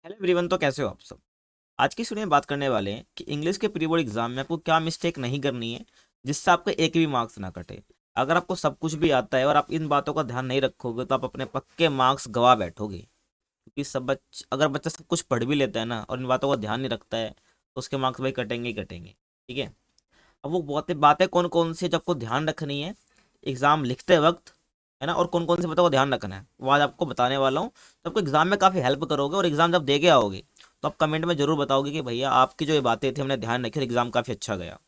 Hello everyone, तो कैसे हो आप सब। आज की वीडियो में बात करने वाले हैं कि इंग्लिश के प्री बोर्ड एग्जाम में आपको क्या मिस्टेक नहीं करनी है जिससे आपका एक भी मार्क्स ना कटे। अगर आपको सब कुछ भी आता है और आप इन बातों का ध्यान नहीं रखोगे तो आप अपने पक्के मार्क्स गवा बैठोगे, क्योंकि अगर बच्चा सब कुछ पढ़ भी लेता है ना और इन बातों का ध्यान नहीं रखता है तो उसके मार्क्स भाई कटेंगे ही कटेंगे। ठीक है। अब वो बातें बातें कौन कौन सी जो आपको ध्यान रखनी है एग्जाम लिखते वक्त, है ना, और कौन कौन से बातों को ध्यान रखना है वो आज आपको बताने वाला हूँ। तो आपको एग्जाम में काफ़ी हेल्प करोगे और एग्जाम जब दे के आओगे तो आप कमेंट में जरूर बताओगे कि भैया आपकी जो ये बातें थी हमने ध्यान रखी और एग्जाम काफ़ी अच्छा गया।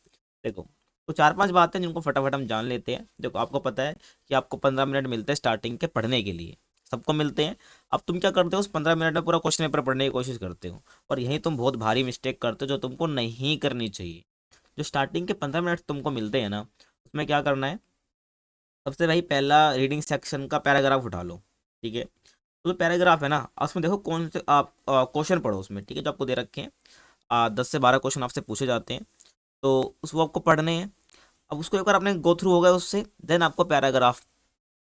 देखो, तो चार पांच बातें जिनको फटाफट हम जान लेते हैं। देखो, आपको पता है कि आपको 15 मिनट मिलते हैं स्टार्टिंग के पढ़ने के लिए, सबको मिलते हैं। अब तुम क्या करते हो, उस 15 मिनट में पूरा क्वेश्चन पेपर पढ़ने की कोशिश करते हो और यही तुम बहुत भारी मिस्टेक करते हो जो तुमको नहीं करनी चाहिए। जो स्टार्टिंग के 15 मिनट तुमको मिलते हैं ना, उसमें क्या करना है, सबसे भाई पहला रीडिंग सेक्शन का पैराग्राफ उठा लो। ठीक है। तो जो पैराग्राफ है ना, उसमें देखो कौन से आप क्वेश्चन पढ़ो उसमें। ठीक है, जो आपको दे रखे हैं 10 से 12 क्वेश्चन आपसे पूछे जाते हैं, तो उसको आपको पढ़ने हैं। अब उसको एक बार आपने गो थ्रू हो गया उससे, देन आपको पैराग्राफ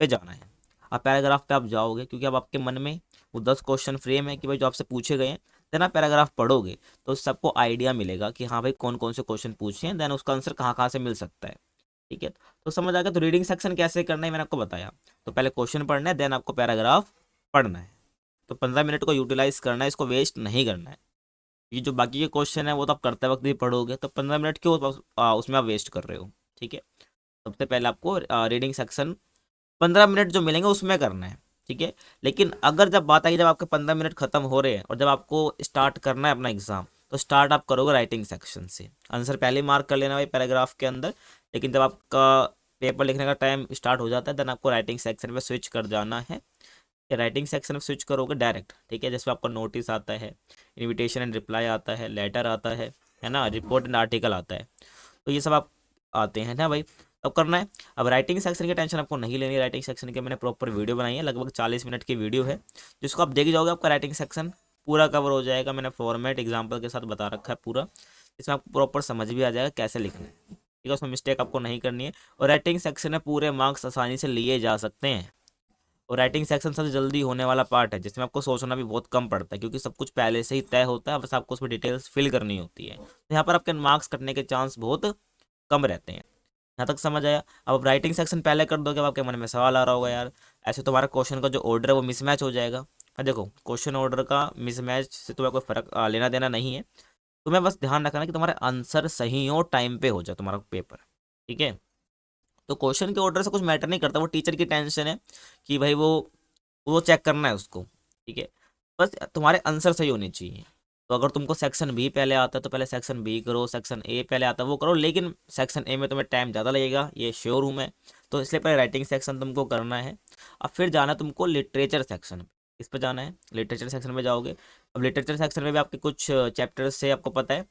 पे जाना है। अब पैराग्राफ पे आप जाओगे क्योंकि अब आपके मन में वो 10 क्वेश्चन फ्रेम है कि भाई जो आपसे पूछे गए हैं। देन आप पैराग्राफ पढ़ोगे तो उससे आपको आइडिया मिलेगा कि हाँ भाई कौन कौन से क्वेश्चन पूछे हैं, देन उसका आंसर कहाँ कहाँ से मिल सकता है। ठीक है। तो समझ आ गया। तो रीडिंग सेक्शन कैसे करना है मैंने आपको बताया। तो पहले क्वेश्चन पढ़ना है, देन आपको पैराग्राफ पढ़ना है। तो 15 मिनट को यूटिलाइज करना है, इसको वेस्ट नहीं करना है। ये जो बाकी के क्वेश्चन है वो तो आप करते वक्त भी पढ़ोगे, तो 15 मिनट क्यों उसमें आप वेस्ट कर रहे हो। ठीक है। सबसे पहले आपको रीडिंग सेक्शन 15 मिनट जो मिलेंगे उसमें करना है। ठीक है। लेकिन अगर जब बात आई, जब आपके 15 मिनट खत्म हो रहे हैं और जब आपको स्टार्ट करना है अपना एग्जाम, तो स्टार्ट आप करोगे राइटिंग सेक्शन से। आंसर पहले मार्क कर लेना भाई पैराग्राफ के अंदर। लेकिन जब आपका पेपर लिखने का टाइम स्टार्ट हो जाता है, देन आपको राइटिंग सेक्शन में स्विच कर जाना है। राइटिंग सेक्शन में स्विच करोगे डायरेक्ट। ठीक है। जिसमें आपको नोटिस आता है, इनविटेशन एंड रिप्लाई आता है, लेटर आता है ना, रिपोर्ट एंड आर्टिकल आता है। तो ये सब आप आते हैं ना भाई। अब करना है। अब राइटिंग सेक्शन की टेंशन आपको नहीं लेनी। राइटिंग सेक्शन के मैंने प्रॉपर वीडियो बनाई है, लगभग 40 मिनट की वीडियो है, जिसको आप देख जाओगे आपका राइटिंग सेक्शन पूरा कवर हो जाएगा। मैंने फॉर्मेट एग्जाम्पल के साथ बता रखा है पूरा, इसमें आपको प्रॉपर समझ भी आ जाएगा कैसे लिखना है। ठीक है। उसमें मिस्टेक आपको नहीं करनी है और राइटिंग सेक्शन में पूरे मार्क्स आसानी से लिए जा सकते हैं। और राइटिंग सेक्शन सबसे जल्दी होने वाला पार्ट है, जिसमें आपको सोचना भी बहुत कम पड़ता है, क्योंकि सब कुछ पहले से ही तय होता है, बस आपको उसमें डिटेल्स फिल करनी होती है। तो यहाँ पर आपके मार्क्स कटने के चांस बहुत कम रहते हैं। यहाँ तक समझ आया। अब आप राइटिंग सेक्शन पहले कर दोगे, अब आपके मन में सवाल आ रहा होगा यार, ऐसे तुम्हारा क्वेश्चन का जो ऑर्डर है वो मिसमैच हो जाएगा। देखो, क्वेश्चन ऑर्डर का मिसमैच से तुम्हें कोई फर्क लेना देना नहीं है। तुम्हें बस ध्यान रखना कि तुम्हारे आंसर सही हो, टाइम पे हो जाए तुम्हारा पेपर। ठीक है। तो क्वेश्चन के ऑर्डर से कुछ मैटर नहीं करता, वो टीचर की टेंशन है कि भाई वो चेक करना है उसको। ठीक है। बस तुम्हारे आंसर सही होने चाहिए। तो अगर तुमको सेक्शन बी पहले आता है तो पहले सेक्शन बी करो, सेक्शन ए पहले आता है वो करो, लेकिन सेक्शन ए में तुम्हें टाइम ज़्यादा लगेगा, ये श्योर हूँ मैं। तो इसलिए पहले राइटिंग सेक्शन तुमको करना है। अब फिर जाना है तुमको लिटरेचर सेक्शन। इस पर जाना है, लिटरेचर सेक्शन में जाओगे। अब लिटरेचर सेक्शन में भी आपके कुछ चैप्टर्स से आपको पता है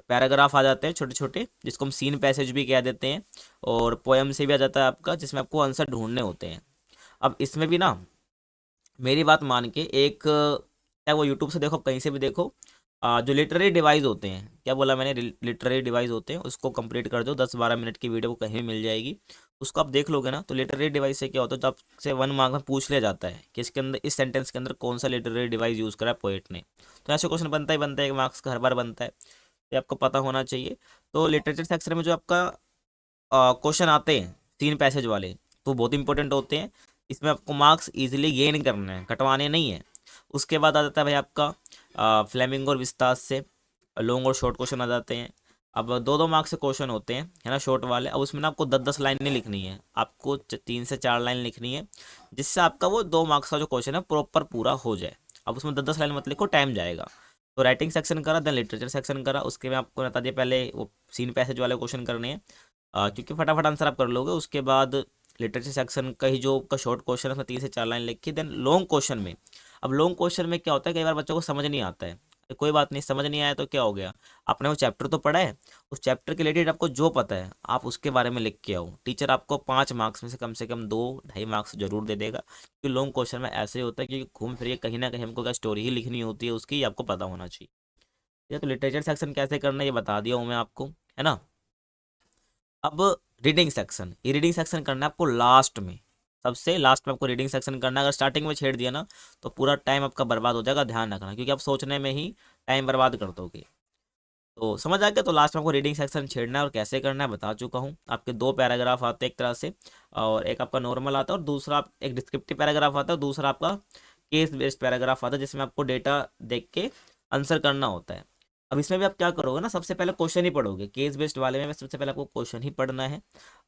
पैराग्राफ आ जाते हैं छोटे छोटे, जिसको हम सीन पैसेज भी कह देते हैं। और पोएम से भी आ जाता है आपका, जिसमें आपको आंसर ढूंढने होते हैं। अब इसमें भी ना मेरी बात मान के एक, क्या वो यूट्यूब से देखो कहीं से भी देखो, जो लिटरेरी डिवाइस होते हैं, क्या बोला मैंने, लिटरेरी डिवाइस होते हैं, उसको कंप्लीट कर दो। 10-12 मिनट की वीडियो को कहीं भी मिल जाएगी। उसको आप देख लोगे ना, तो लिटरेरी डिवाइस से क्या होता है, तो आपसे 1 मार्क में पूछ लिया जाता है कि इसके अंदर, इस सेंटेंस के अंदर कौन सा लिटरेरी डिवाइस यूज़ करा है पोएट ने। तो ऐसे क्वेश्चन बनता ही बनता है, 1 मार्क्स का हर बार बनता है। ये आपको पता होना चाहिए। तो लिटरेचर सेक्शन में जो आपका क्वेश्चन आते हैं तीन पैसेज वाले, तो बहुत इंपॉर्टेंट होते हैं। इसमें आपको मार्क्स इजीली गेन करने हैं, कटवाने नहीं है। उसके बाद आ जाता है भाई आपका फ्लेमिंग और विस्तार से लॉन्ग और शॉर्ट क्वेश्चन आ जाते हैं। अब 2-2 मार्क्स से क्वेश्चन होते हैं, है ना, शॉर्ट वाले। अब उसमें ना आपको 10-10 लाइन नहीं लिखनी है, आपको 3 से 4 लाइन लिखनी है, जिससे आपका वो 2 मार्क्स का जो क्वेश्चन है प्रॉपर पूरा हो जाए। अब उसमें 10-10 लाइन मत लिखो, टाइम जाएगा। तो राइटिंग सेक्शन करा, देन लिटरेचर सेक्शन करा। उसके में आपको बता दिया पहले वो सीन पैसेज वाले क्वेश्चन करने हैं, क्योंकि फटाफट आंसर आप कर लोगे। उसके बाद लिटरेचर सेक्शन का ही जो का शॉर्ट क्वेश्चन है उसमें 3 से 4 लाइन लिखी। देन लॉन्ग क्वेश्चन में, अब लॉन्ग क्वेश्चन में क्या होता है, कई बार बच्चों को समझ नहीं आता है। कोई बात नहीं, समझ नहीं आया तो क्या हो गया, आपने वो चैप्टर तो पढ़ा है, उस चैप्टर के रिलेटेड आपको जो पता है आप उसके बारे में लिख के आओ। टीचर आपको 5 मार्क्स में से कम 2-2.5 मार्क्स जरूर दे देगा, क्योंकि लॉन्ग क्वेश्चन में ऐसे ही होता है कि घूम फिर के कहीं ना कहीं हमको क्या स्टोरी ही लिखनी होती है उसकी, ये आपको पता होना चाहिए। ये तो लिटरेचर सेक्शन कैसे करना है ये बता दिया हूँ मैं आपको, है ना। अब रीडिंग सेक्शन, ये रीडिंग सेक्शन करना है आपको लास्ट में। सबसे लास्ट में आपको रीडिंग सेक्शन करना है। अगर स्टार्टिंग में छेड़ दिया ना तो पूरा टाइम आपका बर्बाद हो जाएगा, ध्यान रखना, क्योंकि आप सोचने में ही टाइम बर्बाद कर दोगे। तो समझ आ गया। तो लास्ट में आपको रीडिंग सेक्शन छेड़ना है और कैसे करना है बता चुका हूँ। आपके दो पैराग्राफ आते हैं एक तरह से, और एक आपका नॉर्मल आता है और दूसरा एक डिस्क्रिप्टिव पैराग्राफ आता है और दूसरा आपका केस बेस्ड पैराग्राफ आता है, जिसमें आपको डेटा देख के आंसर करना होता है। अब इसमें भी आप क्या करोगे ना, सबसे पहले क्वेश्चन ही पढ़ोगे। केस बेस्ड वाले में सबसे पहले आपको क्वेश्चन ही पढ़ना है।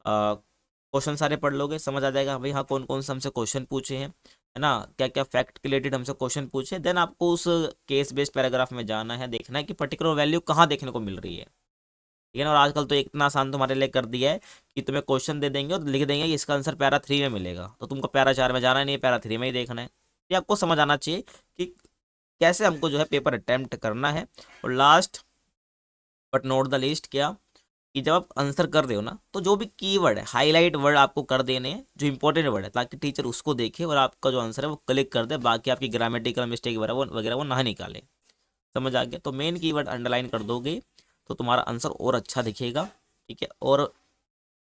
क्वेश्चन सारे पढ़ लोगे, समझ आ जाएगा भाई हाँ कौन कौन से हमसे क्वेश्चन पूछे हैं, है ना, क्या क्या फैक्ट के रिलेटेड हमसे क्वेश्चन पूछे। देन आपको उस केस बेस्ड पैराग्राफ में जाना है, देखना है कि पर्टिकुलर वैल्यू कहाँ देखने को मिल रही है, ठीक है ना। और आजकल तो इतना आसान तुम्हारे लिए कर दिया है कि तुम्हें क्वेश्चन दे देंगे और लिख देंगे कि इसका आंसर पैरा 3 में मिलेगा, तो तुमको पैरा 4 में जाना नहीं है, पैरा 3 में ही देखना है। ये आपको समझ आना चाहिए कि कैसे हमको जो है पेपर अटेम्प्ट करना है। और last but not the least, क्या कि जब आप आंसर कर रहे हो ना तो जो भी कीवर्ड है, हाईलाइट वर्ड आपको कर देने हैं, जो इंपॉर्टेंट वर्ड है, ताकि टीचर उसको देखे और आपका जो आंसर है वो क्लिक कर दे, बाकी आपकी ग्रामेटिकल मिस्टेक वगैरह वो ना निकाले। समझ आ गया। तो मेन कीवर्ड अंडरलाइन कर दोगे तो तुम्हारा आंसर और अच्छा दिखेगा, ठीक है। और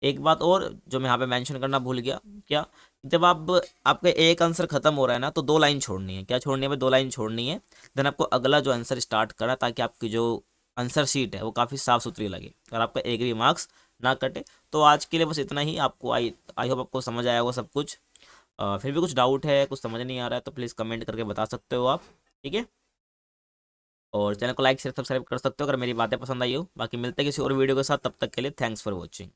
एक बात और जो मैं यहाँ पे मेंशन करना भूल गया, क्या, जब आप आपका एक आंसर खत्म हो रहा है ना तो 2 लाइन छोड़नी है। क्या छोड़नी है भाई? 2 लाइन छोड़नी है। देन आपको अगला जो आंसर स्टार्ट करा, ताकि आपकी जो आंसर शीट है वो काफ़ी साफ सुथरी लगे और आपका एक भी मार्क्स ना कटे। तो आज के लिए बस इतना ही। आपको आई आई होप आपको समझ आया होगा सब कुछ। फिर भी कुछ डाउट है, कुछ समझ नहीं आ रहा है तो प्लीज़ कमेंट करके बता सकते हो आप, ठीक है। और चैनल को लाइक शेयर सब्सक्राइब कर सकते हो अगर मेरी बातें पसंद आई हो। बाकी मिलते हैं किसी और वीडियो के साथ, तब तक के लिए थैंक्स फॉर वॉचिंग।